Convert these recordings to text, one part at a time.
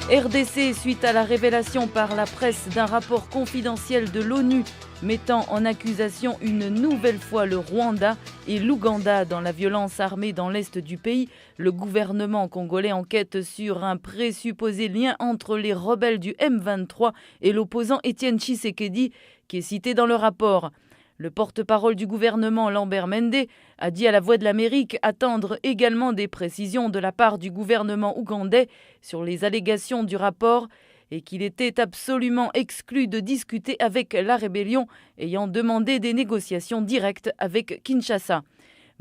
RDC suite à la révélation par la presse d'un rapport confidentiel de l'ONU mettant en accusation une nouvelle fois le Rwanda et l'Ouganda dans la violence armée dans l'est du pays. Le gouvernement congolais enquête sur un présupposé lien entre les rebelles du M23 et l'opposant Étienne Tshisekedi qui est cité dans le rapport. Le porte-parole du gouvernement, Lambert Mende, a dit à la Voix de l'Amérique attendre également des précisions de la part du gouvernement ougandais sur les allégations du rapport et qu'il était absolument exclu de discuter avec la rébellion, ayant demandé des négociations directes avec Kinshasa.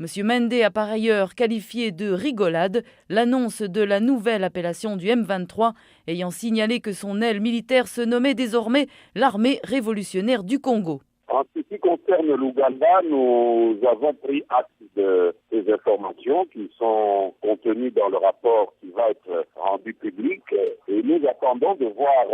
M. Mende a par ailleurs qualifié de rigolade l'annonce de la nouvelle appellation du M23, ayant signalé que son aile militaire se nommait désormais l'armée révolutionnaire du Congo. En ce qui concerne l'Ouganda, nous avons pris acte de ces informations qui sont contenues dans le rapport qui va être rendu public et nous attendons de voir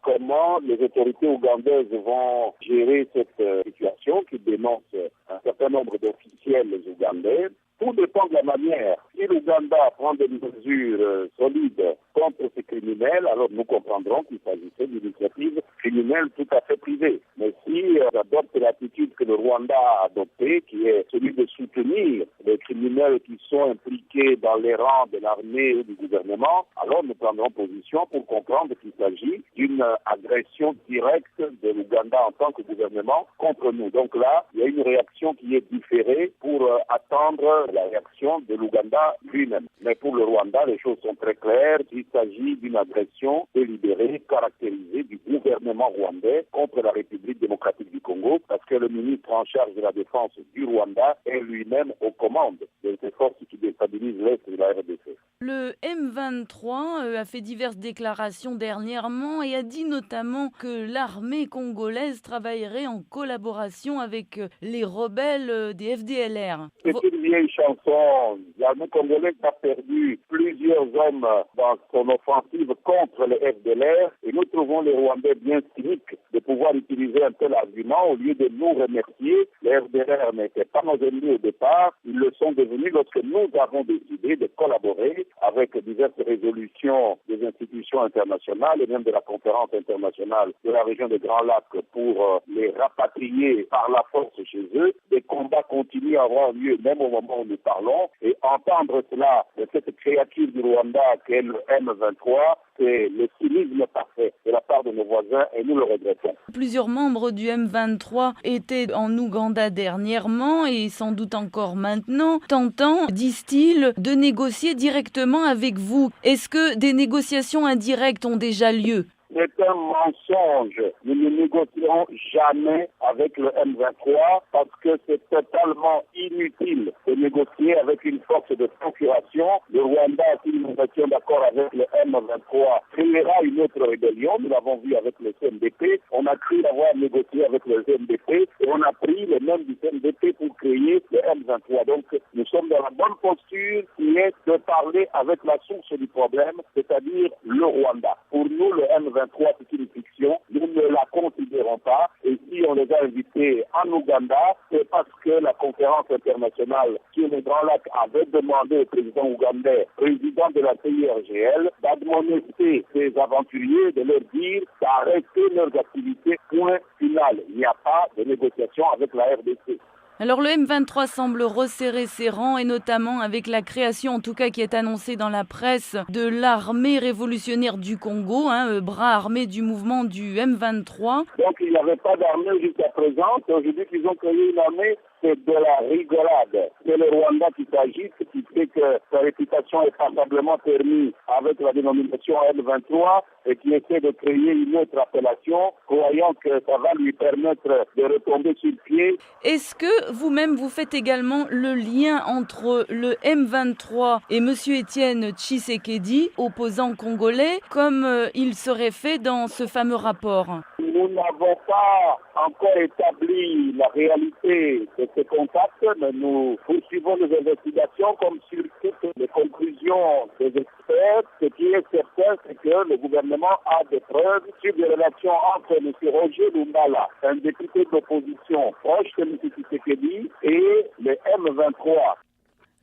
comment les autorités ougandaises vont gérer cette situation qui dénonce un certain nombre d'officiels ougandais. Tout dépend de la manière. Si l'Ouganda prend des mesures solides contre ces criminels, alors nous comprendrons qu'il s'agissait d'une initiative criminelle tout à fait privée. Mais si adopte l'attitude que le Rwanda a adoptée, qui est celui de soutenir les criminels qui sont impliqués dans les rangs de l'armée ou du gouvernement, alors nous prendrons position pour comprendre qu'il s'agit d'une agression directe de l'Ouganda en tant que gouvernement contre nous. Donc là, il y a une réaction qui est différée pour attendre la réaction de l'Ouganda lui-même. Mais pour le Rwanda, les choses sont très claires. Il s'agit d'une agression délibérée, caractérisée du gouvernement rwandais contre la République démocratique du Congo, parce que le ministre en charge de la défense du Rwanda est lui-même aux commandes de ces forces qui déstabilisent l'Est de la RDC. Le M23 a fait diverses déclarations dernièrement et a dit notamment que l'armée congolaise travaillerait en collaboration avec les rebelles des FDLR. C'est une vieille chanson. L'armée congolaise a perdu plusieurs hommes dans son offensive contre les FDLR et nous trouvons les Rwandais bien cyniques de pouvoir utiliser un tel argument au lieu de nous remercier. Les FDLR n'étaient pas nos ennemis au départ, ils le sont devenus lorsque nous avons décidé de collaborer avec diverses résolutions des institutions internationales et même de la conférence internationale de la région des Grands Lacs pour les rapatrier par la force chez eux. Des combats continuent à avoir lieu même au moment où nous parlons et entendre cela de cette créature du Rwanda qu'est le M23, c'est le cynisme parfait de la part de nos voisins et nous le regrettons. Plusieurs membres du M23 étaient en Ouganda dernièrement et sans doute encore maintenant, tentant, disent-ils, de négocier directement avec vous. Est-ce que des négociations indirectes ont déjà lieu ? C'est un mensonge. Nous ne négocierons jamais avec le M23 parce que c'est totalement inutile de négocier avec une force de procuration. Le Rwanda, si nous étions d'accord avec le M23, créera une autre rébellion. Nous l'avons vu avec le CNDP. On a cru avoir négocié avec le CNDP et on a pris le nom du CNDP pour créer le M23. Donc, nous sommes dans la bonne posture qui est de parler avec la source du problème, c'est-à-dire le Rwanda. Pour nous, le M23, c'est une fiction, nous ne la considérons pas et si on les a invités en Ouganda, c'est parce que la conférence internationale sur les Grands Lacs avait demandé au président ougandais, président de la CIRGL, d'admonester ces aventuriers, de leur dire d'arrêter leurs activités, point final. Il n'y a pas de négociation avec la RDC. Alors le M23 semble resserrer ses rangs et notamment avec la création, en tout cas qui est annoncée dans la presse, de l'armée révolutionnaire du Congo, bras armé du mouvement du M23. Donc il n'y avait pas d'armée jusqu'à présent. Aujourd'hui qu'ils ont créé une armée, c'est de la rigolade. C'est le Rwanda qui s'agite, qui fait que sa réputation est passablement ternie avec la dénomination M23 et qui essaie de créer une autre appellation, croyant que ça va lui permettre de retomber sur pied. Est-ce que vous-même vous faites également le lien entre le M23 et M. Étienne Tshisekedi, opposant congolais, comme il serait fait dans ce fameux rapport ? Nous n'avons pas encore établi la réalité de ces contacts, mais nous poursuivons les investigations comme sur toutes les conclusions des experts. Ce qui est certain, c'est que le gouvernement a des preuves sur les relations entre M. Roger Lumbala, un député d'opposition proche de M. Tshisekedi, et le M23.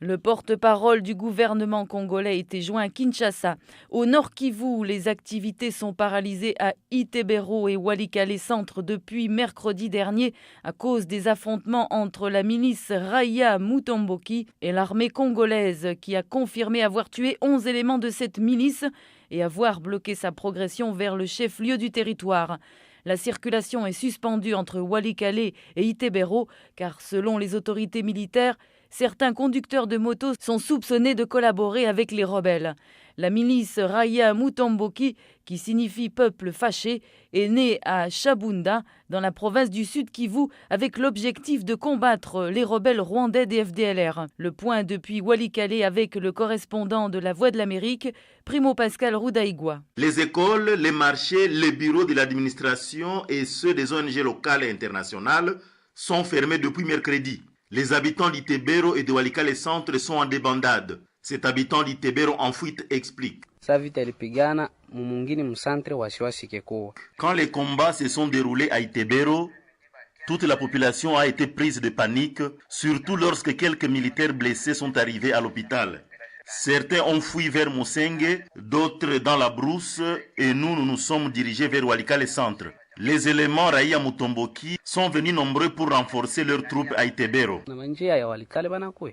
Le porte-parole du gouvernement congolais était joint à Kinshasa. Au Nord Kivu, les activités sont paralysées à Itebero et Walikale Centre depuis mercredi dernier à cause des affrontements entre la milice Raïa Mutomboki et l'armée congolaise qui a confirmé avoir tué 11 éléments de cette milice et avoir bloqué sa progression vers le chef-lieu du territoire. La circulation est suspendue entre Walikale et Itebero car selon les autorités militaires, certains conducteurs de motos sont soupçonnés de collaborer avec les rebelles. La milice Raïa Mutomboki, qui signifie peuple fâché, est née à Shabunda, dans la province du Sud Kivu, avec l'objectif de combattre les rebelles rwandais des FDLR. Le point depuis Walikale avec le correspondant de la Voix de l'Amérique, Primo Pascal Rudaigwa. Les écoles, les marchés, les bureaux de l'administration et ceux des ONG locales et internationales sont fermés depuis mercredi. Les habitants d'Itebero et de Walikale Centre sont en débandade. Cet habitant d'Itebero en fuite explique. Quand les combats se sont déroulés à Itebero, toute la population a été prise de panique, surtout lorsque quelques militaires blessés sont arrivés à l'hôpital. Certains ont fui vers Mosenge, d'autres dans la brousse, et nous nous sommes dirigés vers Walikale Centre. Les éléments Raïa Mutomboki sont venus nombreux pour renforcer leurs troupes à Itebero.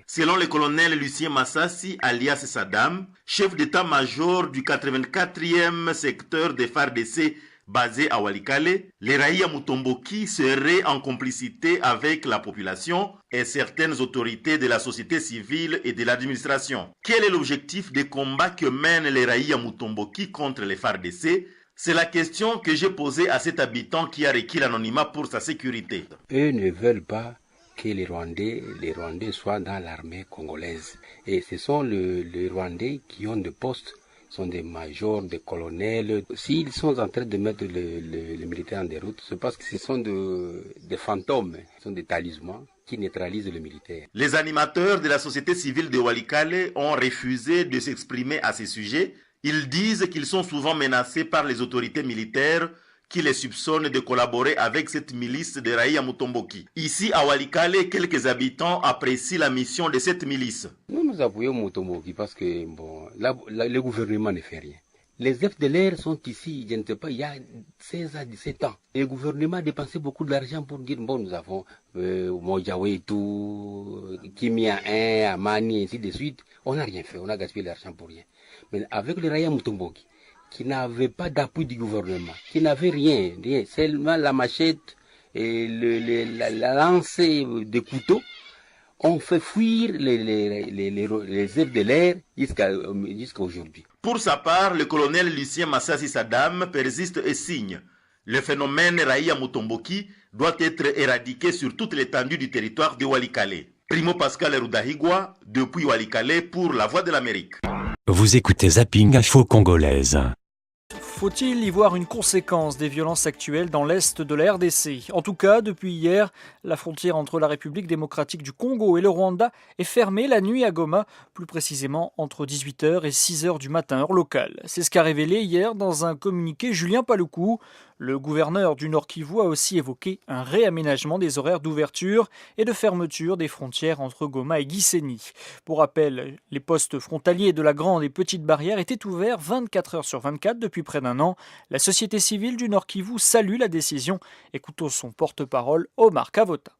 Selon le colonel Lucien Massassi, alias Saddam, chef d'état-major du 84e secteur des FARDC basé à Walikale, les Raïa Mutomboki seraient en complicité avec la population et certaines autorités de la société civile et de l'administration. Quel est l'objectif des combats que mènent les Raïa Mutomboki contre les FARDC? C'est la question que j'ai posée à cet habitant qui a requis l'anonymat pour sa sécurité. Eux ne veulent pas que les Rwandais soient dans l'armée congolaise. Et ce sont les Rwandais qui ont des postes, sont des majors, des colonels. S'ils sont en train de mettre les militaires en déroute, c'est parce que ce sont des fantômes, ce sont des talismans qui neutralisent les militaires. Les animateurs de la société civile de Walikale ont refusé de s'exprimer à ce sujet. Ils disent qu'ils sont souvent menacés par les autorités militaires qui les soupçonnent de collaborer avec cette milice de Raïa Mutomboki. Ici, à Walikale, quelques habitants apprécient la mission de cette milice. Nous appuyons Mutomboki parce que le gouvernement ne fait rien. Les FDLR sont ici, je ne sais pas, il y a 16 à 17 ans. Et le gouvernement a dépensé beaucoup d'argent pour dire, nous avons Mojawetu, Kimia 1, Amani, ainsi de suite. On n'a rien fait, on a gaspillé l'argent pour rien. Mais avec le Raïa Mutomboki, qui n'avait pas d'appui du gouvernement, qui n'avait rien, seulement la machette et la lance de couteaux, on fait fuir les FDLR jusqu'à aujourd'hui. Pour sa part, le colonel Lucien Massassi Saddam persiste et signe. Le phénomène Raïa Mutomboki doit être éradiqué sur toute l'étendue du territoire de Walikale. Primo Pascal Rudaigwa, depuis Walikale pour la Voix de l'Amérique. Vous écoutez Zapping Info Congolaise. Faut-il y voir une conséquence des violences actuelles dans l'est de la RDC? En tout cas, depuis hier, la frontière entre la République démocratique du Congo et le Rwanda est fermée la nuit à Goma, plus précisément entre 18h et 6h du matin, heure locale. C'est ce qu'a révélé hier dans un communiqué Julien Paluku. Le gouverneur du Nord Kivu a aussi évoqué un réaménagement des horaires d'ouverture et de fermeture des frontières entre Goma et Gisenyi. Pour rappel, les postes frontaliers de la Grande et Petite Barrière étaient ouverts 24 heures sur 24 depuis près d'un an. La société civile du Nord Kivu salue la décision. Écoutons son porte-parole, Omar Kavota.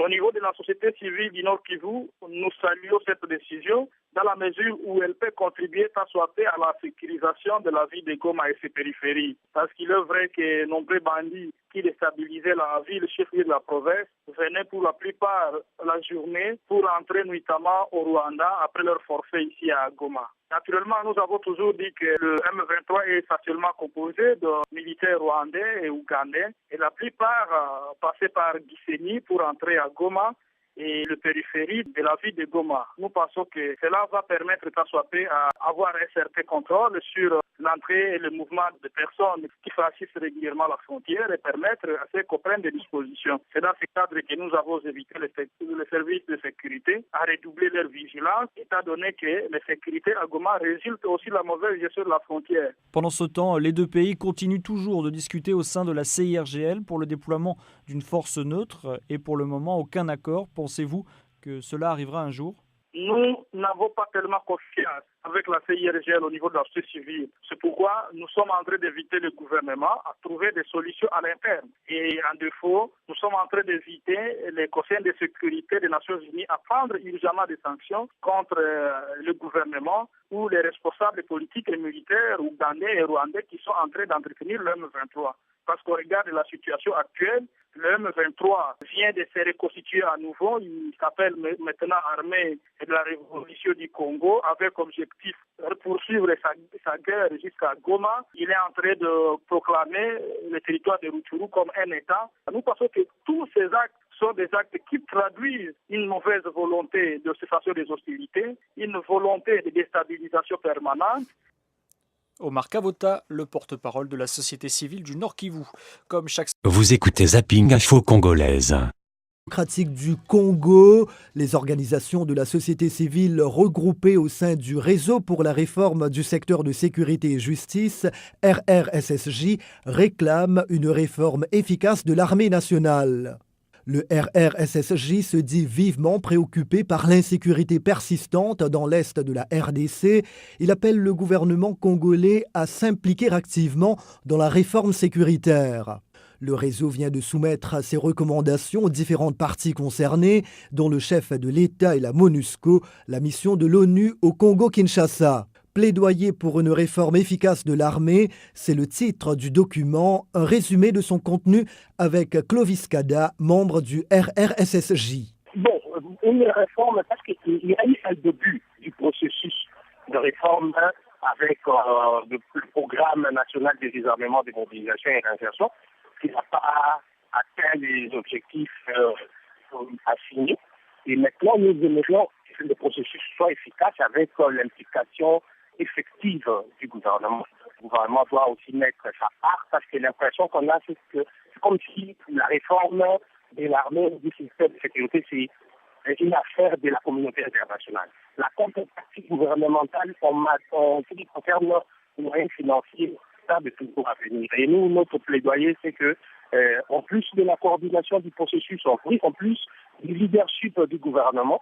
Au niveau de la société civile du Nord Kivu, nous saluons cette décision dans la mesure où elle peut contribuer tant soit peu à la sécurisation de la ville de Goma et ses périphéries. Parce qu'il est vrai que nombreux bandits qui déstabilisaient la ville, chef-lieu de la province, venaient pour la plupart la journée pour entrer notamment au Rwanda après leur forfait ici à Goma. Naturellement, nous avons toujours dit que le M23 est essentiellement composé de militaires rwandais et ougandais et la plupart passaient par Gisenyi pour entrer à Goma et le périphérie de la ville de Goma. Nous pensons que cela va permettre tant soit peu à avoir un certain contrôle sur l'entrée et le mouvement de personnes qui franchissent régulièrement la frontière et permettre à ceux qu'on prenne des dispositions. C'est dans ce cadre que nous avons invité les services de sécurité à redoubler leur vigilance, étant donné que la sécurité à Goma résulte aussi de la mauvaise gestion de la frontière. Pendant ce temps, les deux pays continuent toujours de discuter au sein de la CIRGL pour le déploiement d'une force neutre et pour le moment, aucun accord. Pensez-vous que cela arrivera un jour ? nous n'avons pas tellement confiance avec la CIRGL au niveau de la société civile. C'est pourquoi nous sommes en train d'inviter le gouvernement à trouver des solutions à l'interne. Et en défaut, nous sommes en train d'inviter les conseils de sécurité des Nations Unies à prendre urgemment des sanctions contre le gouvernement ou les responsables politiques et militaires ougandais et rwandais qui sont en train d'entretenir le M23. Parce qu'on regarde la situation actuelle, le M23 vient de se reconstituer à nouveau. Il s'appelle maintenant Armée de la Révolution du Congo avec objectif de poursuivre sa guerre jusqu'à Goma. Il est en train de proclamer le territoire de Rutshuru comme un État. Nous pensons que tous ces actes sont des actes qui traduisent une mauvaise volonté de cessation des hostilités, une volonté de déstabilisation permanente. Omar Kavota, le porte-parole de la société civile du Nord Kivu. Comme chaque... Vous écoutez Zapping Info Congolaise. Démocratique du Congo, les organisations de la société civile regroupées au sein du Réseau pour la réforme du secteur de sécurité et justice, RRSSJ, réclament une réforme efficace de l'armée nationale. Le RRSSJ se dit vivement préoccupé par l'insécurité persistante dans l'est de la RDC. Il appelle le gouvernement congolais à s'impliquer activement dans la réforme sécuritaire. Le réseau vient de soumettre ses recommandations aux différentes parties concernées, dont le chef de l'État et la MONUSCO, la mission de l'ONU au Congo-Kinshasa. Plaidoyer pour une réforme efficace de l'armée, c'est le titre du document, un résumé de son contenu avec Clovis Kada, membre du RRSSJ. Bon, une réforme, parce qu'il y a eu un début du processus de réforme avec le programme national de désarmement, de mobilisation et d'insertion, qui n'a pas atteint les objectifs assignés. Et maintenant, nous aimerions que le processus soit efficace avec l'implication effective du gouvernement. Le gouvernement doit aussi mettre sa part parce que l'impression qu'on a, c'est que c'est comme si la réforme de l'armée du système de sécurité, c'est une affaire de la communauté internationale. La contrepartie gouvernementale en ce qui concerne les moyens financiers, ça de toujours à venir. Et nous, notre plaidoyer, c'est que en plus de la coordination du processus, en plus du leadership du gouvernement,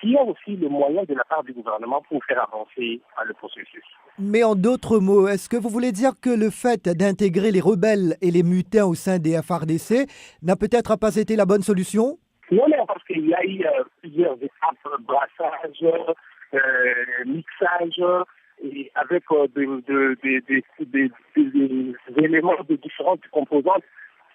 qu'il y a aussi le moyen de la part du gouvernement pour faire avancer le processus. Mais en d'autres mots, est-ce que vous voulez dire que le fait d'intégrer les rebelles et les mutins au sein des FARDC n'a peut-être pas été la bonne solution? Non, parce qu'il y a eu plusieurs étapes, brassage, mixage, et avec des éléments de différentes composantes,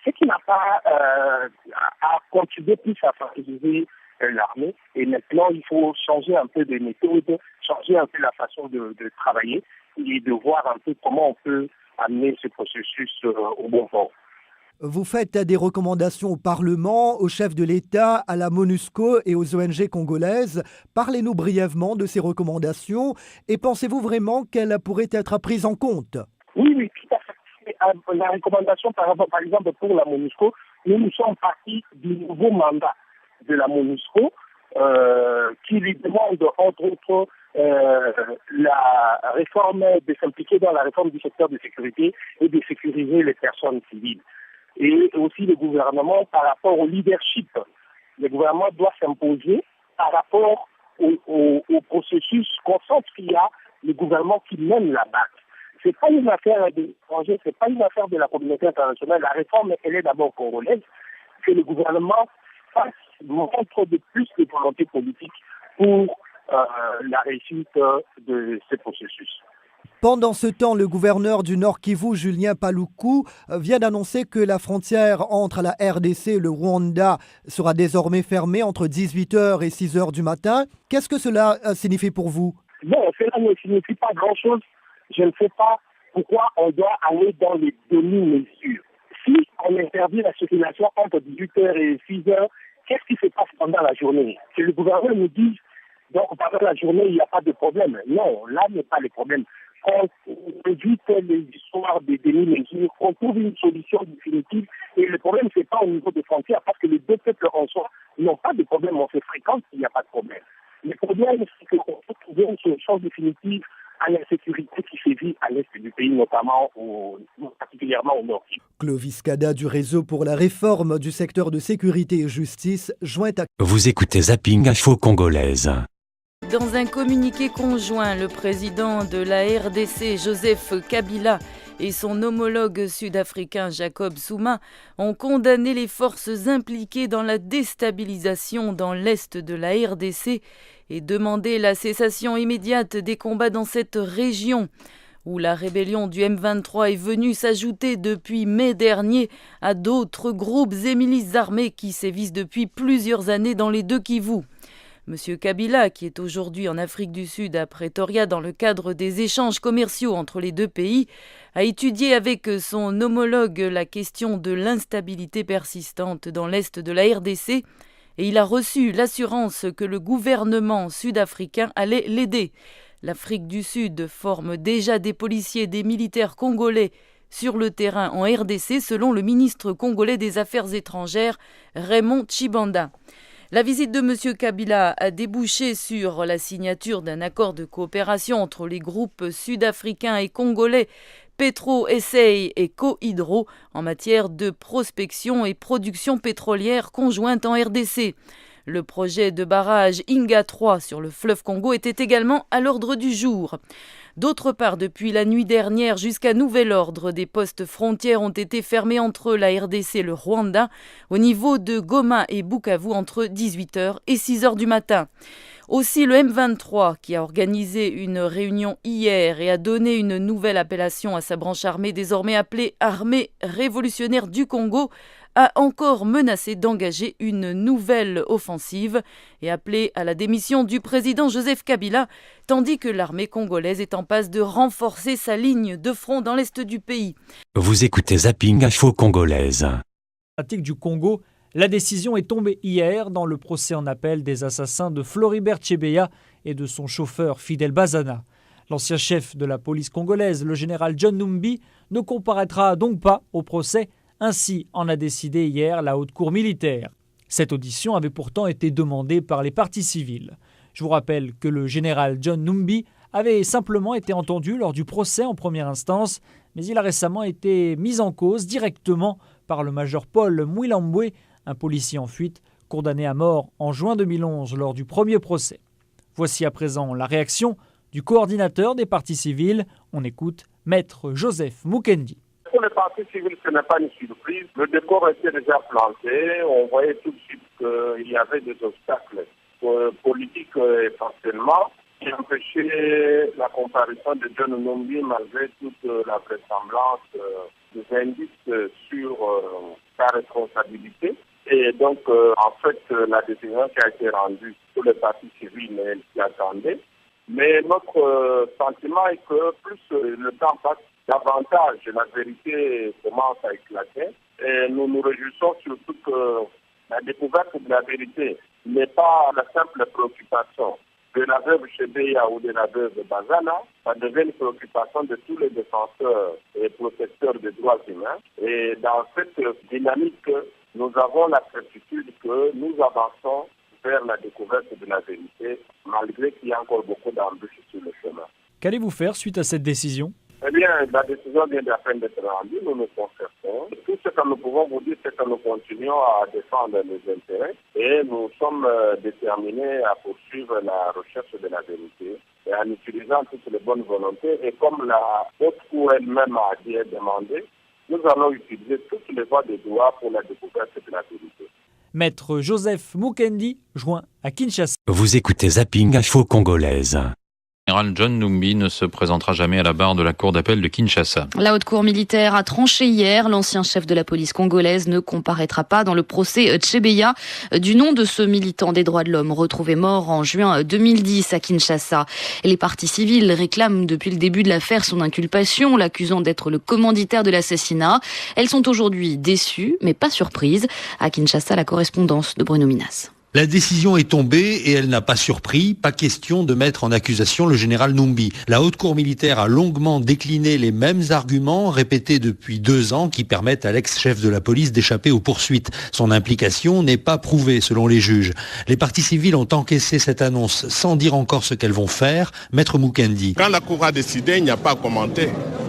ce qui n'a pas à contribuer plus à favoriser l'armée. Et maintenant, il faut changer un peu de méthode, changer un peu la façon de travailler et de voir un peu comment on peut amener ce processus au bon port. Vous faites des recommandations au Parlement, au chef de l'État, à la MONUSCO et aux ONG congolaises. Parlez-nous brièvement de ces recommandations et pensez-vous vraiment qu'elles pourraient être prises en compte? Oui, tout à fait. La recommandation, par exemple, pour la MONUSCO, nous sommes partis du nouveau mandat de la MONUSCO qui lui demande, entre autres, la réforme, de s'impliquer dans la réforme du secteur de sécurité et de sécuriser les personnes civiles. Et aussi le gouvernement par rapport au leadership. Le gouvernement doit s'imposer par rapport au processus constant qu'il y a le gouvernement qui mène la BAC. Ce n'est pas une affaire des étrangers, ce n'est pas une affaire de la communauté internationale. La réforme, elle est d'abord congolaise. Que le gouvernement montre de plus de volonté politique pour la réussite de ce processus. Pendant ce temps, le gouverneur du Nord Kivu, Julien Paluku, vient d'annoncer que la frontière entre la RDC et le Rwanda sera désormais fermée entre 18h et 6h du matin. Qu'est-ce que cela signifie pour vous? Bon, cela ne signifie pas grand-chose. Je ne sais pas pourquoi on doit aller dans les demi-mesures. Si on interdit la circulation entre 18h et 6h, qu'est-ce qui se passe pendant la journée? Que le gouvernement nous dise, donc pendant la journée, il n'y a pas de problème. Non, là n'est pas le problème. On évite les histoires des demi-mesures, on trouve une solution définitive. Et le problème, ce n'est pas au niveau des frontières, parce que les deux peuples en soi n'ont pas de problème, on se fréquente, il n'y a pas de problème. Le problème, c'est qu'on peut trouver une solution définitive à l'insécurité qui sévit à l'est du pays, notamment particulièrement au nord. Clovis Kada du Réseau pour la réforme du secteur de sécurité et justice, joint à... Vous écoutez Zapping Info Congolaise. Dans un communiqué conjoint, le président de la RDC, Joseph Kabila, et son homologue sud-africain Jacob Zuma ont condamné les forces impliquées dans la déstabilisation dans l'est de la RDC et demandé la cessation immédiate des combats dans cette région, où la rébellion du M23 est venue s'ajouter depuis mai dernier à d'autres groupes et milices armées qui sévissent depuis plusieurs années dans les deux Kivu. M. Kabila, qui est aujourd'hui en Afrique du Sud à Pretoria dans le cadre des échanges commerciaux entre les deux pays, a étudié avec son homologue la question de l'instabilité persistante dans l'est de la RDC et il a reçu l'assurance que le gouvernement sud-africain allait l'aider. L'Afrique du Sud forme déjà des policiers et des militaires congolais sur le terrain en RDC, selon le ministre congolais des Affaires étrangères, Raymond Tshibanda. La visite de M. Kabila a débouché sur la signature d'un accord de coopération entre les groupes sud-africains et congolais Petro-SA et Co-Hydro en matière de prospection et production pétrolière conjointe en RDC. Le projet de barrage Inga 3 sur le fleuve Congo était également à l'ordre du jour. D'autre part, depuis la nuit dernière jusqu'à nouvel ordre, des postes frontières ont été fermés entre la RDC et le Rwanda au niveau de Goma et Bukavu entre 18h et 6h du matin. Aussi, le M23, qui a organisé une réunion hier et a donné une nouvelle appellation à sa branche armée désormais appelée Armée révolutionnaire du Congo, a encore menacé d'engager une nouvelle offensive et appelé à la démission du président Joseph Kabila, tandis que l'armée congolaise est en passe de renforcer sa ligne de front dans l'est du pays. Vous écoutez Zapping Info Congolaise. Pratique du Congo, la décision est tombée hier dans le procès en appel des assassins de Floribert Chebeya et de son chauffeur Fidel Bazana. L'ancien chef de la police congolaise, le général John Numbi, ne comparaîtra donc pas au procès. Ainsi en a décidé hier la haute cour militaire. Cette audition avait pourtant été demandée par les parties civiles. Je vous rappelle que le général John Numbi avait simplement été entendu lors du procès en première instance, mais il a récemment été mis en cause directement par le major Paul Mwilambwe, un policier en fuite condamné à mort en juin 2011 lors du premier procès. Voici à présent la réaction du coordinateur des parties civiles. On écoute Maître Joseph Mukendi. Pour les partis civils, ce n'est pas une surprise. Le décor était déjà planté. On voyait tout de suite qu'il y avait des obstacles politiques essentiellement qui empêchaient la comparaison de John Numbi malgré toute la vraisemblance des indices sur sa responsabilité. Et donc, en fait, la décision qui a été rendue pour les partis civils, elle s'y attendait. Mais notre sentiment est que plus le temps passe, davantage la vérité commence à éclater. Et nous nous réjouissons surtout que la découverte de la vérité n'est pas la simple préoccupation de la veuve Chebeya ou de la veuve Bazana, ça devient une préoccupation de tous les défenseurs et protecteurs des droits humains. Et dans cette dynamique, nous avons la certitude que nous avançons vers la découverte de la vérité, malgré qu'il y a encore beaucoup d'embûches sur le chemin. Qu'allez-vous faire suite à cette décision ? Eh bien, la décision vient à peine d'être rendue, nous nous concertons. Tout ce que nous pouvons vous dire, c'est que nous continuons à défendre nos intérêts et nous sommes déterminés à poursuivre la recherche de la vérité et en utilisant toutes les bonnes volontés. Et comme la haute cour elle-même a dit et demandé, nous allons utiliser toutes les voies de droit pour la découverte de la vérité. Maître Joseph Mukendi, joint à Kinshasa. Vous écoutez Zapping Info Congolaise. Le général John Numbi ne se présentera jamais à la barre de la cour d'appel de Kinshasa. La haute cour militaire a tranché hier. L'ancien chef de la police congolaise ne comparaîtra pas dans le procès Chebeya du nom de ce militant des droits de l'homme retrouvé mort en juin 2010 à Kinshasa. Et les parties civiles réclament depuis le début de l'affaire son inculpation, l'accusant d'être le commanditaire de l'assassinat. Elles sont aujourd'hui déçues, mais pas surprises. À Kinshasa, la correspondance de Bruno Minas. La décision est tombée et elle n'a pas surpris. Pas question de mettre en accusation le général Numbi. La haute cour militaire a longuement décliné les mêmes arguments répétés depuis 2 ans qui permettent à l'ex-chef de la police d'échapper aux poursuites. Son implication n'est pas prouvée selon les juges. Les parties civiles ont encaissé cette annonce sans dire encore ce qu'elles vont faire. Maître Mukendi. Quand la cour a décidé, il n'y a pas à commenter.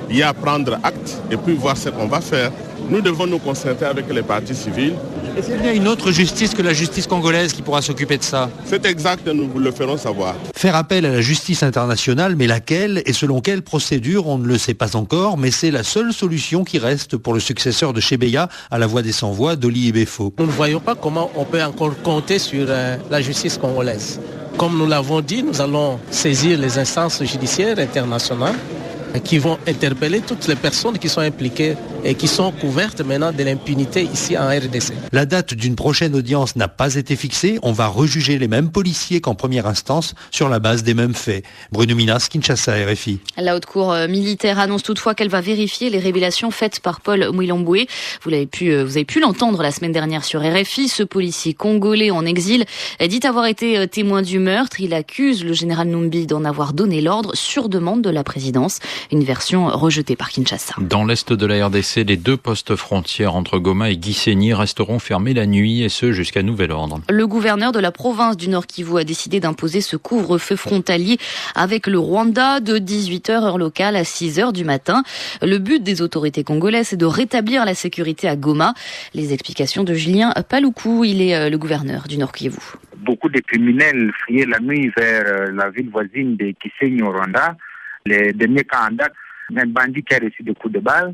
Il y a à prendre acte et puis voir ce qu'on va faire. Nous devons nous concerter avec les parties civiles Est-ce qu'il y a une autre justice que la justice congolaise qui pourra s'occuper de ça? C'est exact, nous vous le ferons savoir. Faire appel à la justice internationale, mais laquelle et selon quelle procédure, on ne le sait pas encore, mais c'est la seule solution qui reste pour le successeur de Chebeya à la voix des sans-voix, Doli Ebefo. Nous ne voyons pas comment on peut encore compter sur la justice congolaise. Comme nous l'avons dit, nous allons saisir les instances judiciaires internationales qui vont interpeller toutes les personnes qui sont impliquées et qui sont couvertes maintenant de l'impunité ici en RDC. La date d'une prochaine audience n'a pas été fixée. On va rejuger les mêmes policiers qu'en première instance sur la base des mêmes faits. Bruno Minas, Kinshasa, RFI. La haute cour militaire annonce toutefois qu'elle va vérifier les révélations faites par Paul Mwilombwe. Vous avez pu l'entendre la semaine dernière sur RFI. Ce policier congolais en exil dit avoir été témoin du meurtre. Il accuse le général Numbi d'en avoir donné l'ordre sur demande de la présidence. Une version rejetée par Kinshasa. Dans l'est de la RDC, les 2 postes frontières entre Goma et Gisenyi resteront fermés la nuit et ce jusqu'à nouvel ordre. Le gouverneur de la province du Nord Kivu a décidé d'imposer ce couvre-feu frontalier avec le Rwanda de 18h heure locale à 6h du matin. Le but des autorités congolaises est de rétablir la sécurité à Goma. Les explications de Julien Paloukou, il est le gouverneur du Nord Kivu. Beaucoup de criminels fuyaient la nuit vers la ville voisine de Gisenyi au Rwanda. Les derniers cas en date, un bandit qui a reçu des coups de balle,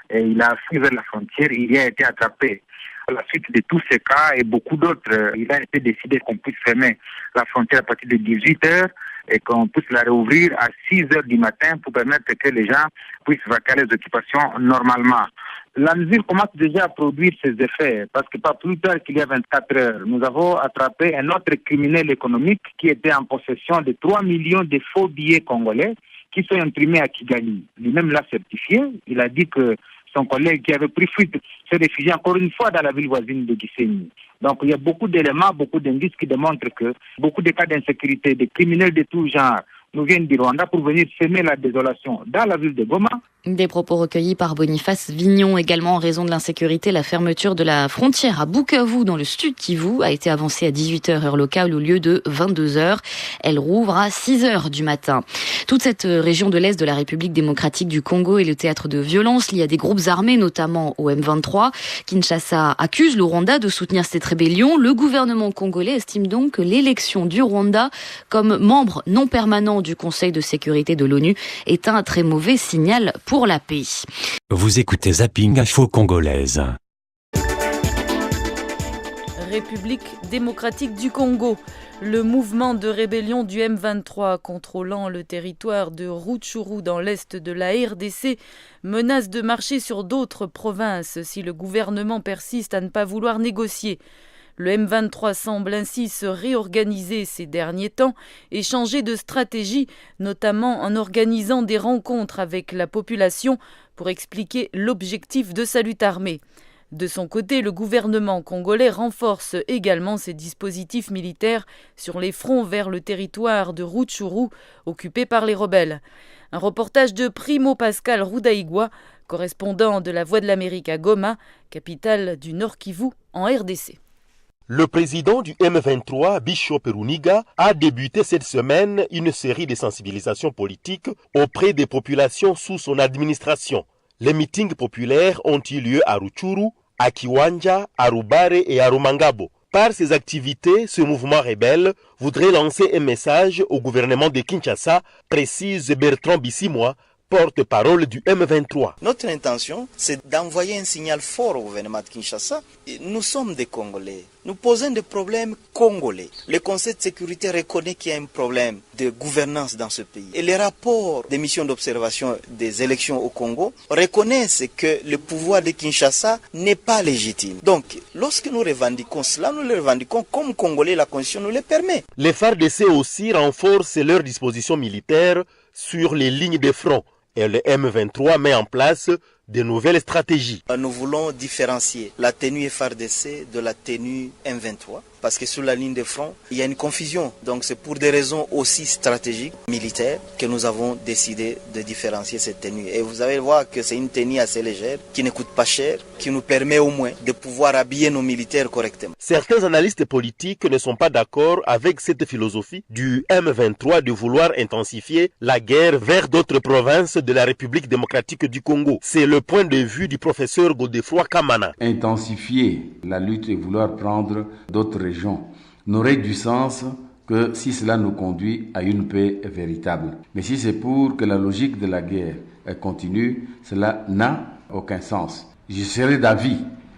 et il a fui vers la frontière, il y a été attrapé. À la suite de tous ces cas et beaucoup d'autres, il a été décidé qu'on puisse fermer la frontière à partir de 18h et qu'on puisse la réouvrir à 6h du matin pour permettre que les gens puissent vaquer les occupations normalement. La mesure commence déjà à produire ses effets parce que pas plus tard qu'il y a 24 heures, nous avons attrapé un autre criminel économique qui était en possession de 3 millions de faux billets congolais qui sont imprimés à Kigali. Lui-même l'a certifié. Il a dit que son collègue qui avait pris fuite s'est réfugié encore une fois dans la ville voisine de Gisenyi. Donc il y a beaucoup d'éléments, beaucoup d'indices qui démontrent que beaucoup de cas d'insécurité, de criminels de tout genre nous viennent du Rwanda pour venir semer la désolation dans la ville de Goma. Des propos recueillis par Boniface Vignon. Également en raison de l'insécurité, la fermeture de la frontière à Bukavu dans le sud Kivu a été avancée à 18h heure locale au lieu de 22h. Elle rouvre à 6h du matin. Toute cette région de l'Est de la République démocratique du Congo est le théâtre de violences liées à des groupes armés, notamment au M23. Kinshasa accuse le Rwanda de soutenir cette rébellion. Le gouvernement congolais estime donc que l'élection du Rwanda comme membre non permanent du Conseil de sécurité de l'ONU est un très mauvais signal pour la paix. Vous écoutez Zapping Info Congolaise. République démocratique du Congo. Le mouvement de rébellion du M23 contrôlant le territoire de Rutshuru dans l'est de la RDC menace de marcher sur d'autres provinces si le gouvernement persiste à ne pas vouloir négocier. Le M23 semble ainsi se réorganiser ces derniers temps et changer de stratégie, notamment en organisant des rencontres avec la population pour expliquer l'objectif de sa lutte armée. De son côté, le gouvernement congolais renforce également ses dispositifs militaires sur les fronts vers le territoire de Rutshuru, occupé par les rebelles. Un reportage de Primo Pascal Roudaïgua, correspondant de la Voix de l'Amérique à Goma, capitale du Nord Kivu, en RDC. Le président du M23, Bishop Runiga, a débuté cette semaine une série de sensibilisations politiques auprès des populations sous son administration. Les meetings populaires ont eu lieu à Rutshuru, à Kiwanja, à Rubare et à Rumangabo. Par ces activités, ce mouvement rebelle voudrait lancer un message au gouvernement de Kinshasa, précise Bertrand Bissimwa, porte-parole du M23. Notre intention, c'est d'envoyer un signal fort au gouvernement de Kinshasa. Nous sommes des Congolais. Nous posons des problèmes congolais. Le Conseil de sécurité reconnaît qu'il y a un problème de gouvernance dans ce pays. Et les rapports des missions d'observation des élections au Congo reconnaissent que le pouvoir de Kinshasa n'est pas légitime. Donc, lorsque nous revendiquons cela, nous le revendiquons comme Congolais, la Constitution nous le permet. Les FARDC aussi renforcent leurs dispositions militaires sur les lignes de front. Et le M23 met en place de nouvelles stratégies. Nous voulons différencier la tenue FARDC de la tenue M23 parce que sur la ligne de front, il y a une confusion. Donc c'est pour des raisons aussi stratégiques, militaires, que nous avons décidé de différencier cette tenue. Et vous allez voir que c'est une tenue assez légère, qui ne coûte pas cher, qui nous permet au moins de pouvoir habiller nos militaires correctement. Certains analystes politiques ne sont pas d'accord avec cette philosophie du M23 de vouloir intensifier la guerre vers d'autres provinces de la République démocratique du Congo. C'est le le point de vue du professeur Godefroy Kamana. Intensifier la lutte et vouloir prendre d'autres régions n'aurait du sens que si cela nous conduit à une paix véritable. Mais si c'est pour que la logique de la guerre continue, cela n'a aucun sens. Je serais d'avis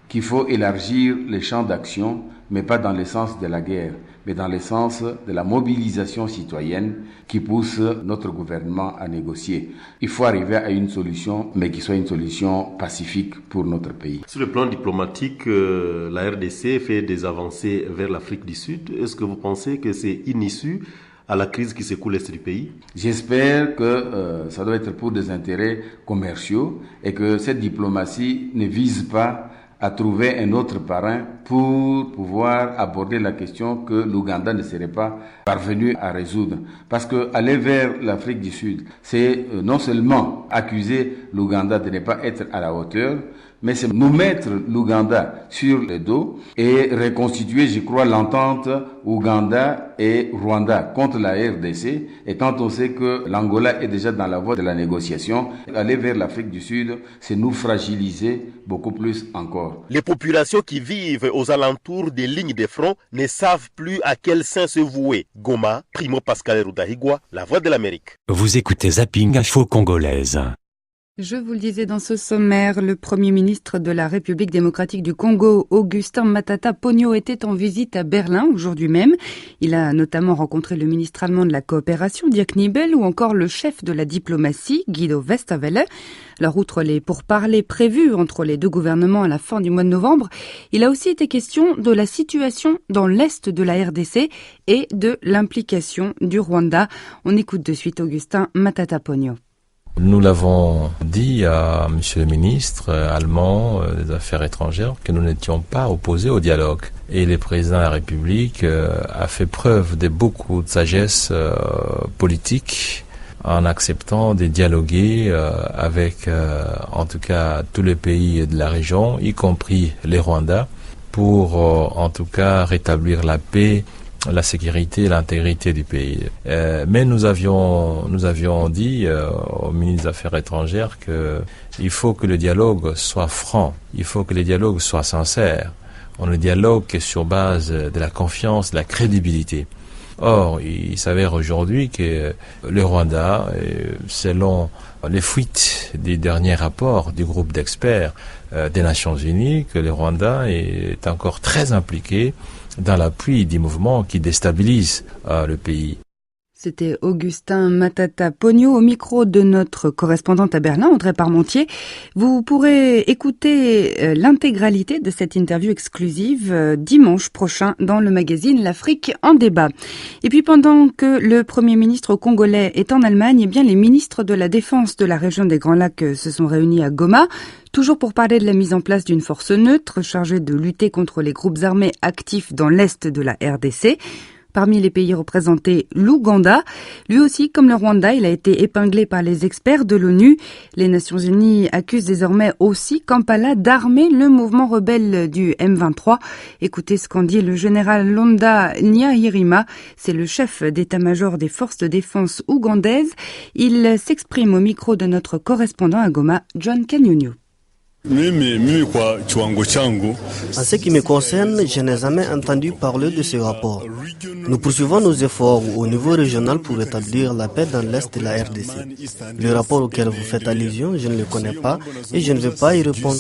qu'il faut élargir les champs d'action, mais pas dans le sens de la guerre, mais dans le sens de la mobilisation citoyenne qui pousse notre gouvernement à négocier. Il faut arriver à une solution, mais qui soit une solution pacifique pour notre pays. Sur le plan diplomatique, la RDC fait des avancées vers l'Afrique du Sud. Est-ce que vous pensez que c'est une issue à la crise qui secoue l'Est du pays? J'espère que ça doit être pour des intérêts commerciaux et que cette diplomatie ne vise pas à trouver un autre parrain pour pouvoir aborder la question que l'Ouganda ne serait pas parvenu à résoudre. Parce que aller vers l'Afrique du Sud, c'est non seulement accuser l'Ouganda de ne pas être à la hauteur, mais c'est nous mettre l'Ouganda sur le dos et reconstituer, je crois, l'entente Ouganda et Rwanda contre la RDC. Et quand on sait que l'Angola est déjà dans la voie de la négociation, aller vers l'Afrique du Sud, c'est nous fragiliser beaucoup plus encore. Les populations qui vivent aux alentours des lignes de front ne savent plus à quel sein se vouer. Goma, Primo Pascal Rudahigwa, La Voix de l'Amérique. Vous écoutez Zapping Info Congolaise. Je vous le disais dans ce sommaire, le Premier ministre de la République démocratique du Congo, Augustin Matata Ponyo, était en visite à Berlin aujourd'hui même. Il a notamment rencontré le ministre allemand de la coopération, Dirk Niebel, ou encore le chef de la diplomatie, Guido Westerwelle. Alors, outre les pourparlers prévus entre les deux gouvernements à la fin du mois de novembre, il a aussi été question de la situation dans l'est de la RDC et de l'implication du Rwanda. On écoute de suite Augustin Matata Ponyo. Nous l'avons dit à monsieur le ministre allemand des Affaires étrangères que nous n'étions pas opposés au dialogue. Et le président de la République a fait preuve de beaucoup de sagesse politique en acceptant de dialoguer avec, en tout cas, tous les pays de la région, y compris les Rwandais, pour, en tout cas, rétablir la paix, la sécurité et l'intégrité du pays. Mais nous avions dit au ministre des Affaires étrangères que il faut que le dialogue soit franc, il faut que le dialogue soit sincère. Le dialogue est sur base de la confiance, de la crédibilité. Or, il s'avère aujourd'hui que le Rwanda, selon les fuites des derniers rapports du groupe d'experts des Nations Unies, que le Rwanda est encore très impliqué dans l'appui des mouvements qui déstabilisent le pays. C'était Augustin Matata Ponyo au micro de notre correspondante à Berlin, Audrey Parmentier. Vous pourrez écouter l'intégralité de cette interview exclusive dimanche prochain dans le magazine L'Afrique en débat. Et puis pendant que le Premier ministre congolais est en Allemagne, eh bien les ministres de la Défense de la région des Grands Lacs se sont réunis à Goma, toujours pour parler de la mise en place d'une force neutre chargée de lutter contre les groupes armés actifs dans l'est de la RDC. Parmi les pays représentés, l'Ouganda. Lui aussi, comme le Rwanda, il a été épinglé par les experts de l'ONU. Les Nations Unies accusent désormais aussi Kampala d'armer le mouvement rebelle du M23. Écoutez ce qu'en dit le général Londa Nyahirima. C'est le chef d'état-major des forces de défense ougandaises. Il s'exprime au micro de notre correspondant à Goma, John Kanyunyu. En ce qui me concerne, je n'ai jamais entendu parler de ce rapport. Nous poursuivons nos efforts au niveau régional pour rétablir la paix dans l'est de la RDC. Le rapport auquel vous faites allusion, je ne le connais pas et je ne vais pas y répondre.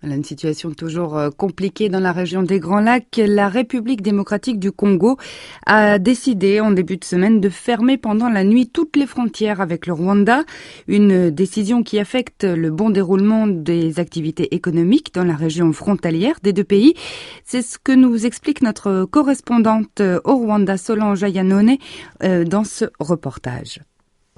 Voilà une situation toujours compliquée dans la région des Grands Lacs. La République démocratique du Congo a décidé en début de semaine de fermer pendant la nuit toutes les frontières avec le Rwanda. Une décision qui affecte le bon déroulement des activités économiques dans la région frontalière des deux pays. C'est ce que nous explique notre correspondante au Rwanda, Solange Ayanone, dans ce reportage.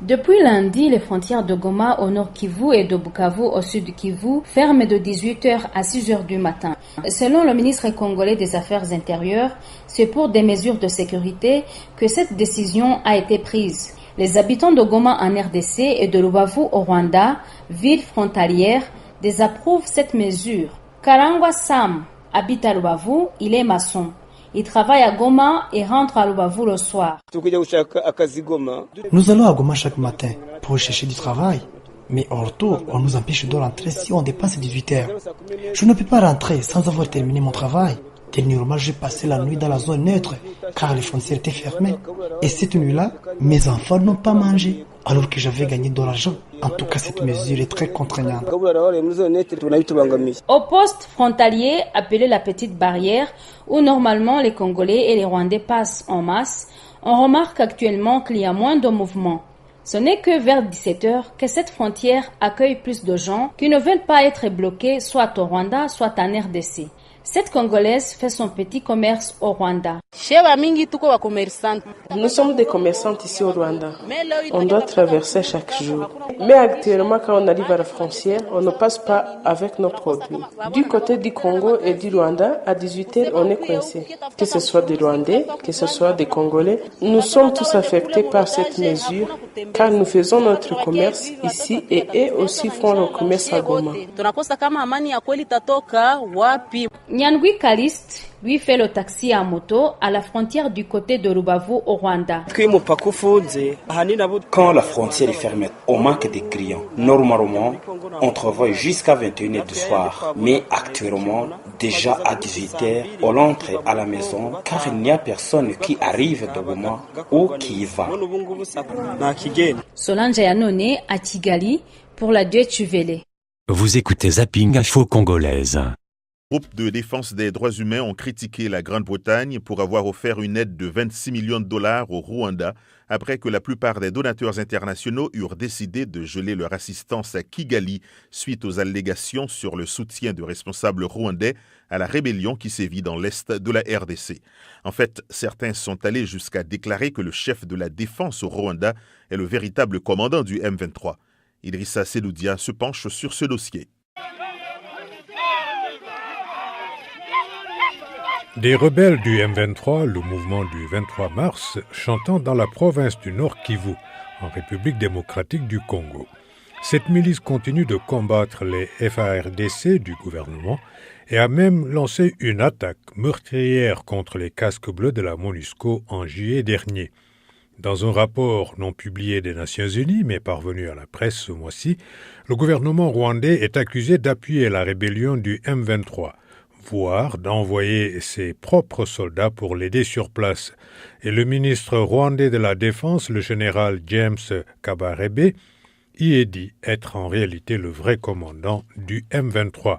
Depuis lundi, les frontières de Goma au nord Kivu et de Bukavu au sud Kivu ferment de 18h à 6h du matin. Selon le ministre congolais des Affaires intérieures, c'est pour des mesures de sécurité que cette décision a été prise. Les habitants de Goma en RDC et de Rubavu au Rwanda, ville frontalière, désapprouvent cette mesure. Karangwa Sam habite à Rubavu, il est maçon. Il travaille à Goma et rentre à Rubavu le soir. Nous allons à Goma chaque matin pour chercher du travail. Mais en retour, on nous empêche de rentrer si on dépasse 18 heures. Je ne peux pas rentrer sans avoir terminé mon travail. Dernièrement, j'ai passé la nuit dans la zone neutre car les frontières étaient fermées. Et cette nuit-là, mes enfants n'ont pas mangé alors que j'avais gagné de l'argent. En tout cas, cette mesure est très contraignante. Au poste frontalier appelé la Petite Barrière, où normalement les Congolais et les Rwandais passent en masse, on remarque actuellement qu'il y a moins de mouvement. Ce n'est que vers 17h que cette frontière accueille plus de gens qui ne veulent pas être bloqués soit au Rwanda, soit en RDC. Cette Congolaise fait son petit commerce au Rwanda. Nous sommes des commerçantes ici au Rwanda. On doit traverser chaque jour. Mais actuellement, quand on arrive à la frontière, on ne passe pas avec nos produits. Du côté du Congo et du Rwanda, à 18h, on est coincé. Que ce soit des Rwandais, que ce soit des Congolais, nous sommes tous affectés par cette mesure car nous faisons notre commerce ici et eux aussi font leur commerce à Goma. Nyangui Kalist, lui, fait le taxi à moto à la frontière du côté de Rubavu au Rwanda. Quand la frontière est fermée, on manque de clients. Normalement, on travaille jusqu'à 21h du soir. Mais actuellement, déjà à 18h, on entre à la maison car il n'y a personne qui arrive de Goma ou qui y va. Solange Yanone à Kigali pour la Deutsche Welle. Vous écoutez Zapping Info Congolaise. Groupes de défense des droits humains ont critiqué la Grande-Bretagne pour avoir offert une aide de 26 millions de dollars au Rwanda après que la plupart des donateurs internationaux eurent décidé de geler leur assistance à Kigali suite aux allégations sur le soutien de responsables rwandais à la rébellion qui sévit dans l'est de la RDC. En fait, certains sont allés jusqu'à déclarer que le chef de la défense au Rwanda est le véritable commandant du M23. Idrissa Seloudia se penche sur ce dossier. Des rebelles du M23, le mouvement du 23 mars, chantant dans la province du Nord Kivu, en République démocratique du Congo. Cette milice continue de combattre les FARDC du gouvernement et a même lancé une attaque meurtrière contre les casques bleus de la MONUSCO en juillet dernier. Dans un rapport non publié des Nations Unies, mais parvenu à la presse ce mois-ci, le gouvernement rwandais est accusé d'appuyer la rébellion du M23, voire d'envoyer ses propres soldats pour l'aider sur place. Et le ministre rwandais de la Défense, le général James Kabarebe, y est dit être en réalité le vrai commandant du M23.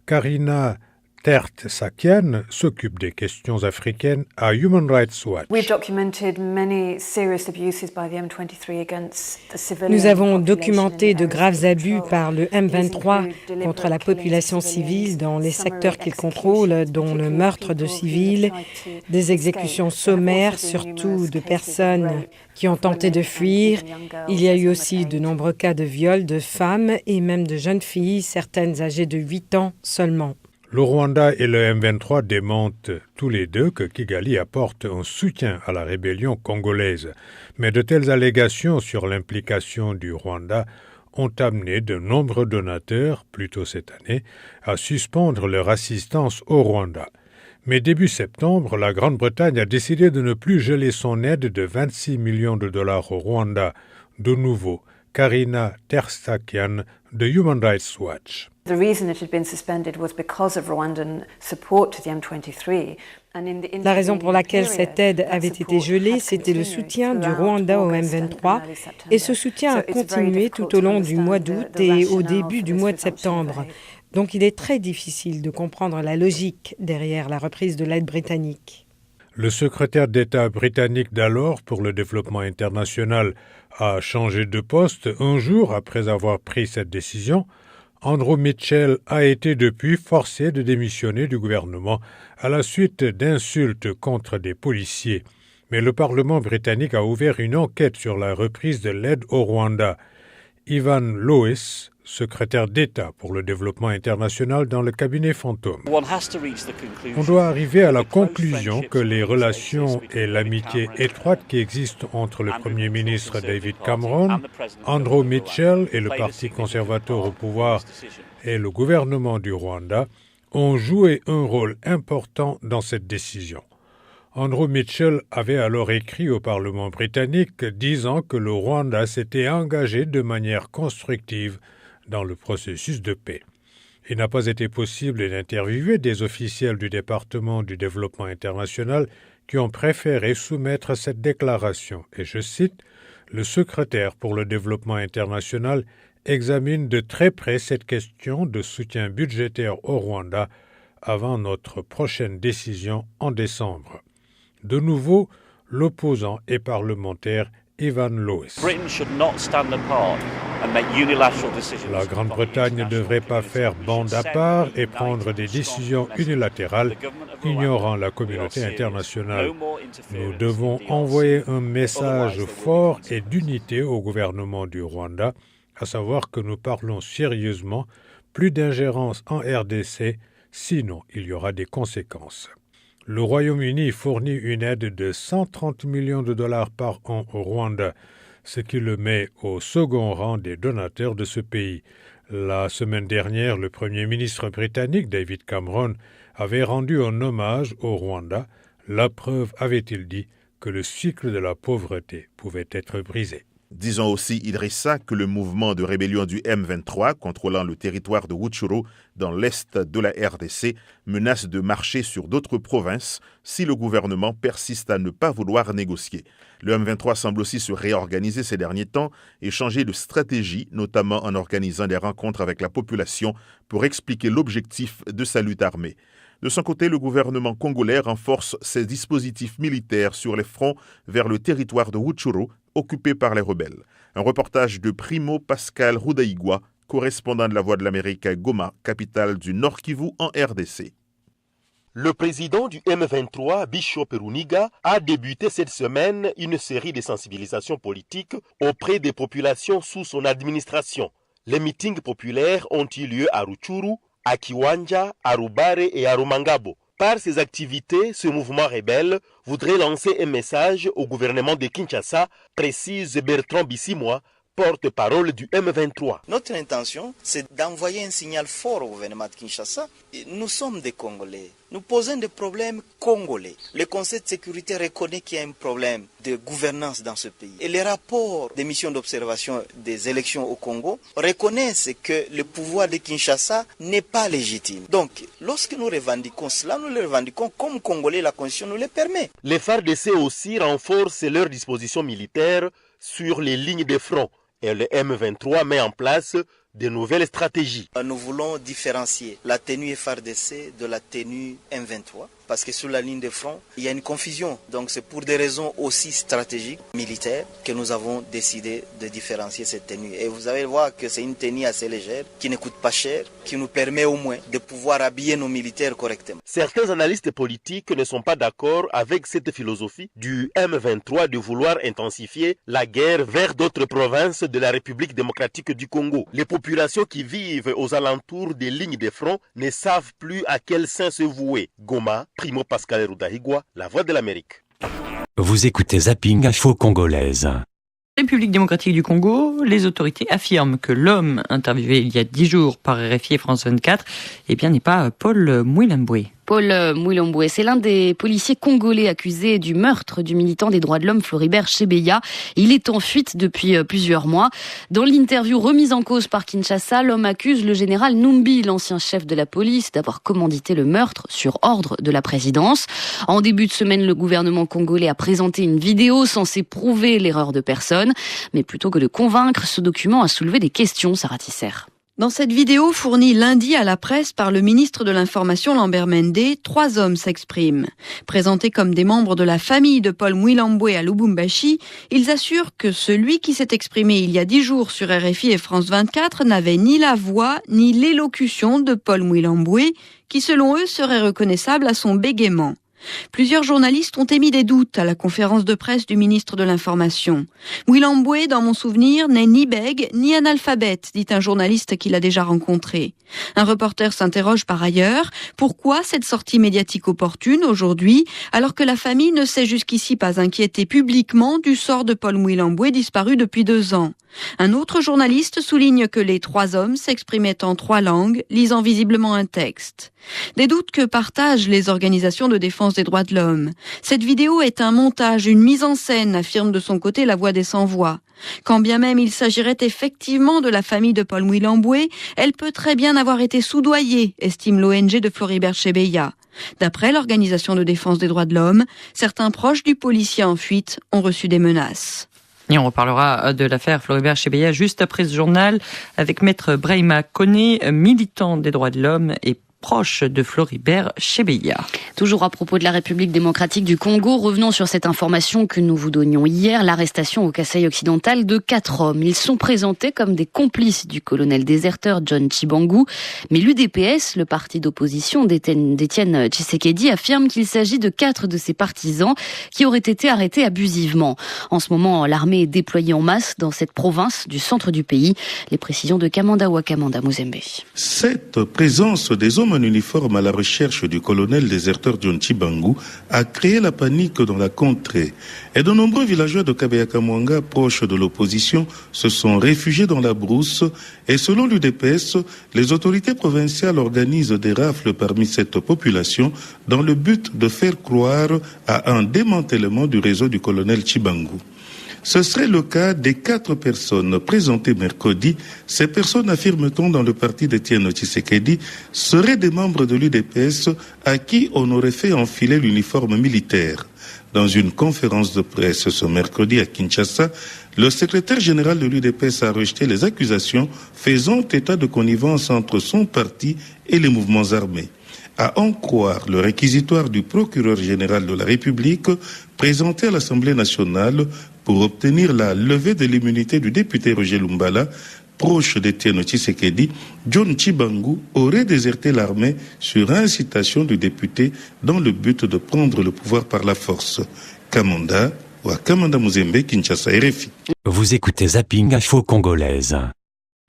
Karina Tertsakian s'occupe des questions africaines à Human Rights Watch. Nous avons documenté de graves abus par le M23 contre la population civile dans les secteurs qu'il contrôle, dont le meurtre de civils, des exécutions sommaires, surtout de personnes qui ont tenté de fuir. Il y a eu aussi de nombreux cas de viol de femmes et même de jeunes filles, certaines âgées de 8 ans seulement. Le Rwanda et le M23 démentent tous les deux que Kigali apporte un soutien à la rébellion congolaise. Mais de telles allégations sur l'implication du Rwanda ont amené de nombreux donateurs, plus tôt cette année, à suspendre leur assistance au Rwanda. Mais début septembre, la Grande-Bretagne a décidé de ne plus geler son aide de 26 millions de dollars au Rwanda. De nouveau, Karina Tertsakian de Human Rights Watch. La raison pour laquelle cette aide avait été gelée, c'était le soutien du Rwanda au M23 et ce soutien a continué tout au long du mois d'août et au début du mois de septembre. Donc il est très difficile de comprendre la logique derrière la reprise de l'aide britannique. Le secrétaire d'État britannique d'alors pour le développement international a changé de poste un jour après avoir pris cette décision. Andrew Mitchell a été depuis forcé de démissionner du gouvernement à la suite d'insultes contre des policiers. Mais le Parlement britannique a ouvert une enquête sur la reprise de l'aide au Rwanda. Ivan Lois, secrétaire d'État pour le développement international dans le cabinet fantôme. On doit arriver à la conclusion que les relations et l'amitié étroite qui existent entre le Premier ministre David Cameron, Andrew Mitchell et le Parti conservateur au pouvoir et le gouvernement du Rwanda ont joué un rôle important dans cette décision. Andrew Mitchell avait alors écrit au Parlement britannique disant que le Rwanda s'était engagé de manière constructive dans le processus de paix. Il n'a pas été possible d'interviewer des officiels du département du développement international qui ont préféré soumettre cette déclaration. Et je cite, « Le secrétaire pour le développement international examine de très près cette question de soutien budgétaire au Rwanda avant notre prochaine décision en décembre. » De nouveau, l'opposant et parlementaire Ivan Lewis. La Grande-Bretagne ne devrait pas faire bande à part et prendre des décisions unilatérales, ignorant la communauté internationale. Nous devons envoyer un message fort et d'unité au gouvernement du Rwanda, à savoir que nous parlons sérieusement, plus d'ingérence en RDC, sinon il y aura des conséquences. Le Royaume-Uni fournit une aide de 130 millions de dollars par an au Rwanda, ce qui le met au second rang des donateurs de ce pays. La semaine dernière, le Premier ministre britannique David Cameron avait rendu un hommage au Rwanda. La preuve, avait-il dit, que le cycle de la pauvreté pouvait être brisé. Disons aussi, Idrissa, que le mouvement de rébellion du M23, contrôlant le territoire de Rutshuru dans l'est de la RDC, menace de marcher sur d'autres provinces si le gouvernement persiste à ne pas vouloir négocier. Le M23 semble aussi se réorganiser ces derniers temps et changer de stratégie, notamment en organisant des rencontres avec la population pour expliquer l'objectif de sa lutte armée. De son côté, le gouvernement congolais renforce ses dispositifs militaires sur les fronts vers le territoire de Rutshuru, occupé par les rebelles. Un reportage de Primo Pascal Rudaigwa, correspondant de la Voix de l'Amérique à Goma, capitale du Nord Kivu en RDC. Le président du M23, Bishop Peruniga, a débuté cette semaine une série de sensibilisations politiques auprès des populations sous son administration. Les meetings populaires ont eu lieu à Rutshuru, à Kiwanja, à Rubare et à Rumangabo. Par ses activités, ce mouvement rebelle voudrait lancer un message au gouvernement de Kinshasa, précise Bertrand Bissimois, porte-parole du M23. Notre intention, c'est d'envoyer un signal fort au gouvernement de Kinshasa. Nous sommes des Congolais. Nous posons des problèmes congolais. Le Conseil de sécurité reconnaît qu'il y a un problème de gouvernance dans ce pays. Et les rapports des missions d'observation des élections au Congo reconnaissent que le pouvoir de Kinshasa n'est pas légitime. Donc, lorsque nous revendiquons cela, nous le revendiquons comme Congolais, la Constitution nous le permet. Les FARDC aussi renforcent leurs dispositions militaires sur les lignes de front. Et le M23 met en place de nouvelles stratégies. Nous voulons différencier la tenue FARDC de la tenue M23 parce que sur la ligne de front, il y a une confusion. Donc c'est pour des raisons aussi stratégiques, militaires, que nous avons décidé de différencier cette tenue. Et vous allez voir que c'est une tenue assez légère, qui ne coûte pas cher, qui nous permet au moins de pouvoir habiller nos militaires correctement. Certains analystes politiques ne sont pas d'accord avec cette philosophie du M23 de vouloir intensifier la guerre vers d'autres provinces de la République démocratique du Congo. Les populations qui vivent aux alentours des lignes de front ne savent plus à quel sein se vouer. Goma, Primo Pascal Rudaigwa, La Voix de l'Amérique. Vous écoutez Zapping Info Congolaise. République démocratique du Congo, les autorités affirment que l'homme interviewé il y a 10 jours par RFI et France 24 n'est pas Paul Mwilambwe. Paul Mwilambwe, c'est l'un des policiers congolais accusés du meurtre du militant des droits de l'homme Floribert Chebeya. Il est en fuite depuis plusieurs mois. Dans l'interview remise en cause par Kinshasa, l'homme accuse le général Numbi, l'ancien chef de la police, d'avoir commandité le meurtre sur ordre de la présidence. En début de semaine, le gouvernement congolais a présenté une vidéo censée prouver l'erreur de personne. Mais plutôt que de convaincre, ce document a soulevé des questions, Sarah Tisser. Dans cette vidéo fournie lundi à la presse par le ministre de l'Information Lambert Mende, 3 hommes s'expriment. Présentés comme des membres de la famille de Paul Mwilambwe à Lubumbashi, ils assurent que celui qui s'est exprimé il y a 10 jours sur RFI et France 24 n'avait ni la voix ni l'élocution de Paul Mwilambwe, qui selon eux serait reconnaissable à son bégaiement. Plusieurs journalistes ont émis des doutes à la conférence de presse du ministre de l'Information. Mwilambwe, dans mon souvenir, n'est ni bègue ni analphabète, dit un journaliste qu'il a déjà rencontré. Un reporter s'interroge par ailleurs, pourquoi cette sortie médiatique opportune aujourd'hui, alors que la famille ne s'est jusqu'ici pas inquiétée publiquement du sort de Paul Mwilambwe disparu depuis 2 ans? Un autre journaliste souligne que les 3 hommes s'exprimaient en 3 langues, lisant visiblement un texte. Des doutes que partagent les organisations de défense des droits de l'homme. Cette vidéo est un montage, une mise en scène, affirme de son côté la Voix des Sans-Voix. Quand bien même il s'agirait effectivement de la famille de Paul Mouilamboué, elle peut très bien avoir été soudoyée, estime l'ONG de Floribert Chebeya. D'après l'Organisation de défense des droits de l'homme, certains proches du policier en fuite ont reçu des menaces. Et on reparlera de l'affaire Floribert Chebeya juste après ce journal avec Maître Brahima Koné, militant des droits de l'homme et proche de Floribert Chebeya. Toujours à propos de la République démocratique du Congo, revenons sur cette information que nous vous donnions hier, l'arrestation au Kasaï occidental de 4 hommes. Ils sont présentés comme des complices du colonel déserteur John Chibangu, mais l'UDPS, le parti d'opposition d'Étienne Tshisekedi, affirme qu'il s'agit de 4 de ses partisans qui auraient été arrêtés abusivement. En ce moment, l'armée est déployée en masse dans cette province du centre du pays. Les précisions de Kamanda Wakamanda Muzembe. Cette présence des hommes en uniforme à la recherche du colonel déserteur John Chibangu a créé la panique dans la contrée. Et de nombreux villageois de Kabeya-Kamwanga, proches de l'opposition, se sont réfugiés dans la brousse. Et selon l'UDPS, les autorités provinciales organisent des rafles parmi cette population dans le but de faire croire à un démantèlement du réseau du colonel Chibangu. Ce serait le cas des 4 personnes présentées mercredi. Ces personnes, affirme-t-on dans le parti d'Étienne Tshisekedi, seraient des membres de l'UDPS à qui on aurait fait enfiler l'uniforme militaire. Dans une conférence de presse ce mercredi à Kinshasa, le secrétaire général de l'UDPS a rejeté les accusations faisant état de connivence entre son parti et les mouvements armés. À en croire le réquisitoire du procureur général de la République présenté à l'Assemblée nationale pour obtenir la levée de l'immunité du député Roger Lumbala, proche d'Étienne Tshisekedi, John Chibangu aurait déserté l'armée sur incitation du député dans le but de prendre le pouvoir par la force. Kamanda Muzembe, Kinshasa, RFI. Vous écoutez Zapping Info Congolaise.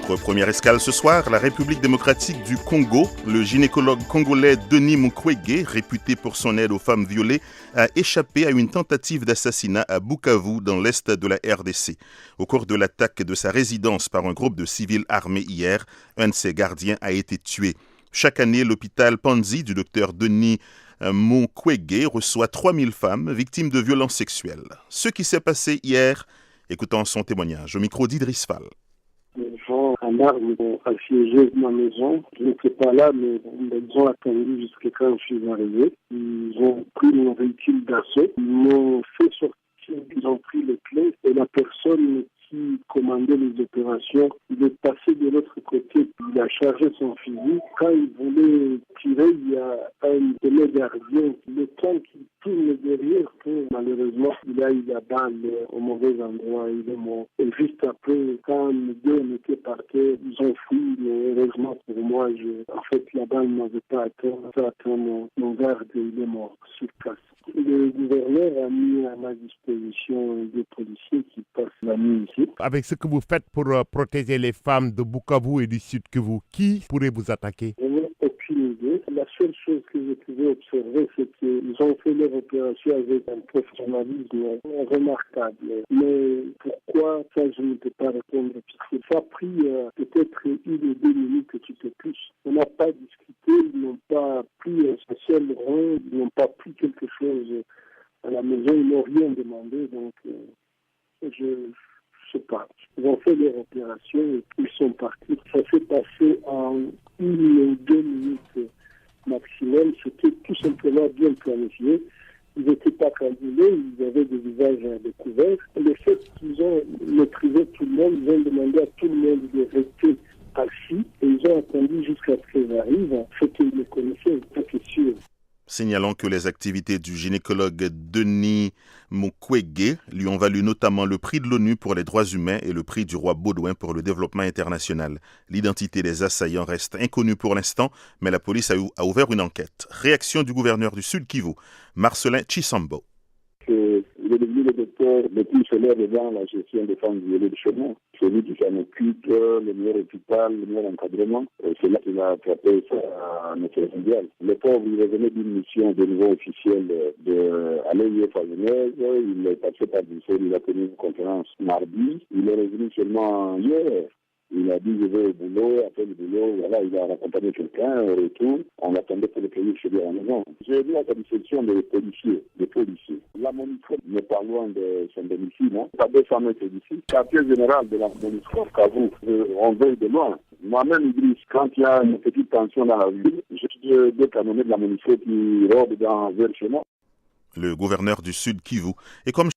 Notre première escale ce soir, la République démocratique du Congo. Le gynécologue congolais Denis Mukwege, réputé pour son aide aux femmes violées, a échappé à une tentative d'assassinat à Bukavu, dans l'est de la RDC. Au cours de l'attaque de sa résidence par un groupe de civils armés hier, un de ses gardiens a été tué. Chaque année, l'hôpital Panzi du docteur Denis Mukwege reçoit 3000 femmes victimes de violences sexuelles. Ce qui s'est passé hier, écoutons son témoignage au micro d'Idriss Fall. Les gens en armes ont assiégé ma maison. Je n'étais pas là, mais ils ont attendu jusqu'à quand je suis arrivé. Ils ont pris mon véhicule d'assaut. Ils m'ont fait sortir. Ils ont pris les clés. Et la personne qui commandait les opérations, il est passé de l'autre côté. Il a chargé son fusil. Quand il voulait tirer, il y a un de mes gardiens. Le temps qu'il tourne derrière, malheureusement, il a eu la balle au mauvais endroit. Il est mort. Et juste après, quand les deux étaient par terre, ils ont fui. Mais heureusement pour moi, en fait, la balle ne m'avait pas atteint. Ça a atteint mon garde et il est mort sur place. Le gouverneur a mis à ma disposition des policiers qui passent la nuit ici. Avec ce que vous faites pour protéger les femmes de Bukavu et du Sud Kivu, qui pourrait vous attaquer? Je n'ai aucune idée. La seule chose que je pouvais observer, c'est qu'ils ont fait leur opération avec un professionnalisme remarquable. Mais pourquoi, ça je ne peux pas répondre. Ça a pris peut-être 1 ou 2 minutes que tu te plus. On n'a pas discuté, ils n'ont pas pris un spécial rang, ils n'ont pas pris quelque chose à la maison, ils n'ont rien demandé. Donc, je ne sais pas. Ils ont fait leur opération et ils sont partis. Ça s'est passé en 1 ou 2 minutes maximum. C'était tout simplement bien planifié. Ils n'étaient pas candidés, ils avaient des visages découverts. Le fait qu'ils ont maîtrisé tout le monde, ils ont demandé à tout le monde de rester assis et ils ont attendu jusqu'à ce qu'ils arrivent. Ce qu'ils ne connaissaient pas, c'est sûr. Signalant que les activités du gynécologue Denis Mukwege lui ont valu notamment le prix de l'ONU pour les droits humains et le prix du roi Baudouin pour le développement international. L'identité des assaillants reste inconnue pour l'instant, mais la police a ouvert une enquête. Réaction du gouverneur du Sud Kivu, Marcelin Chisambo. Il est devenu le que le plus célèbre dans la gestion des femmes violées de chemin. Celui qui s'en occupe, le meilleur hôpital, le meilleur encadrement, c'est là qu'il a attrapé ça à notre mondial. Le pauvre, il revenait d'une mission de niveau officiel à l'EIF à Genève, il est passé par Bruxelles, il a tenu une conférence mardi, il est revenu seulement hier. Il a dit je vais au boulot, après le boulot, voilà, il a accompagné quelqu'un au retour, on l'attendait pour le payer chez lui à la maison. J'ai vu la satisfaction des policiers. La MONUSCO n'est pas loin de son domicile, hein. À 200 mètres d'ici. Quartier général de la MONUSCO, Kavou, on veille de loin. Moi-même, Idriss, quand il y a une petite tension dans la ville, j'ai deux canonniers de la MONUSCO qui rôdent vers chez moi. Le gouverneur du Sud Kivu est comme